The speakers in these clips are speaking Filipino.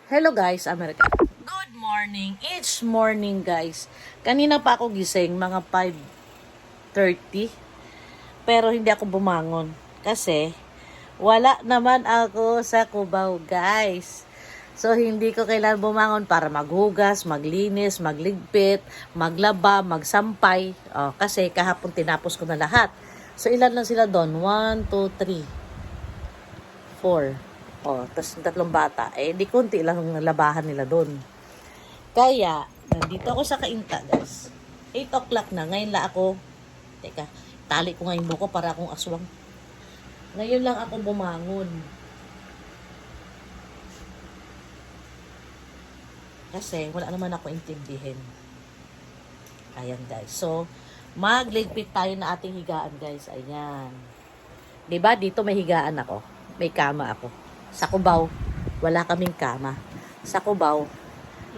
Hello guys, America. Good morning. It's morning guys. Kanina pa ako gising, mga 5:30. Pero hindi ako bumangon. Kasi wala naman ako sa Cubao guys. So hindi ko kailangan bumangon para maghugas, maglinis, magligpit, maglaba, magsampay. Kasi kahapon tinapos ko na lahat. So ilan lang sila doon? 1, 2, 3, 4. Tapos tatlong bata. Di konti lang ang labahan nila doon. Kaya, nandito ako sa Kainta, guys. 8 o'clock na. Ngayon lang ako, teka, tali ko ngayon buko para akong aswang. Ngayon lang ako bumangon. Kasi, wala naman ako intindihin. Ayan, guys. So, magligpit tayo na ating higaan, guys. Ayan. Diba, dito may higaan ako. May kama ako. Sa Cubao, wala kaming kama. Sa Cubao,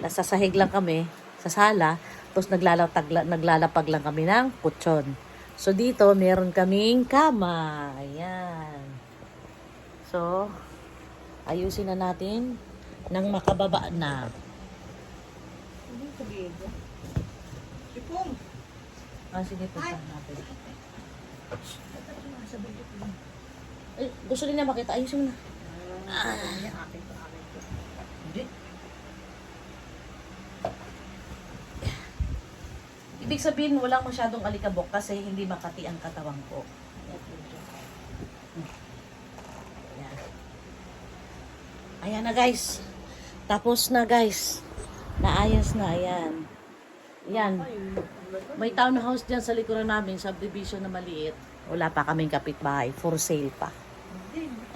nasa sahig lang kami, sa sala, tapos naglalapag lang kami ng kutsyon. So, dito, meron kaming kama. Ayan. So, ayusin na natin nang makababa na. Sige, punta natin. Gusto din niya makita. Ayusin mo na. Ibig sabihin, walang masyadong alikabok kasi hindi makati ang katawan ko. Ayan. Ayan na guys. Tapos na guys. Naayos na. Ayan. Ayan. May townhouse dyan sa likuran namin, subdivision na maliit. Wala pa kaming kapitbahay. For sale pa.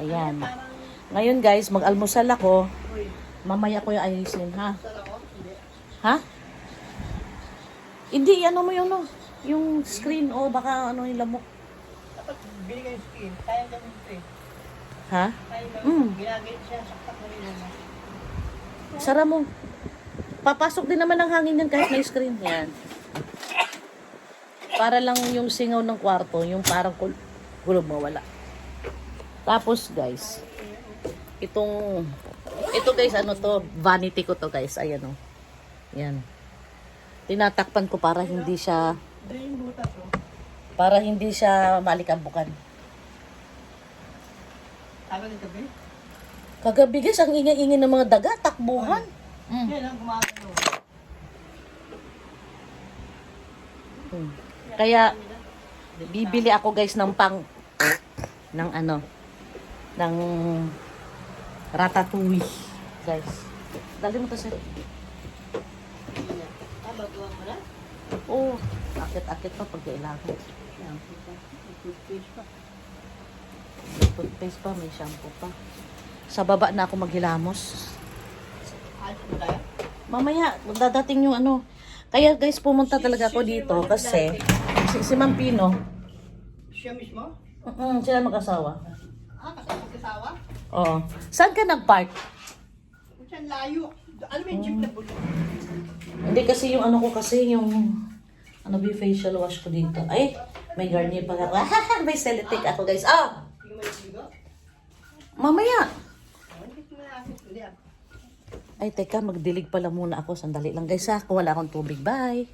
Ayan. Ngayon guys, mag-almusal ako. Mamaya ko yung ayusin, ha? Ha? Hindi, ano mo yung, yung screen, o baka ano yung lamok. Dapat bili kayo screen, kaya gawin ito eh. Ha? Kaya gawin, ginagayit siya, saktak mo rin naman. Sara mo. Papasok din naman ang hangin yan kahit may screen. Yan. Para lang yung singaw ng kwarto, yung parang kulob mawala. Tapos guys, ito guys, ano to, vanity ko to guys, ayan o. Yan. Tinatakpan ko para hindi siya, malikabukan. Sabi ng gabi? Kagabi guys, ang ingay-ingay ng mga daga, takbuhan. Yan ang gumagano. Kaya, bibili ako guys ng ng ratatouille. Guys, dali mo to sir. Bago mo na? Oo, akit-akit pa pag kailangan. Toothpaste pa. May toothpaste pa, may shampoo pa. Sa baba na ako maghilamos. Ayos mo tayo? Mamaya, dadating yung ano. Kaya guys, pumunta talaga ako dito kasi si Ma'am Pino, Siya mismo? sila mag-asawa. Kasama? Oo. Saan ka nag-park? Saan layo? Ano may jeep na bulo? Hindi kasi yung ano ko kasi yung facial wash ko dito. Ay, may Garnier pala. May Celotic ako guys. Hindi mo naligo? Mamaya. Hindi ko nakakit. Hindi ah. Ay, teka, magdilig pala muna ako. Sandali lang guys ha. Kung wala akong tubig, bye.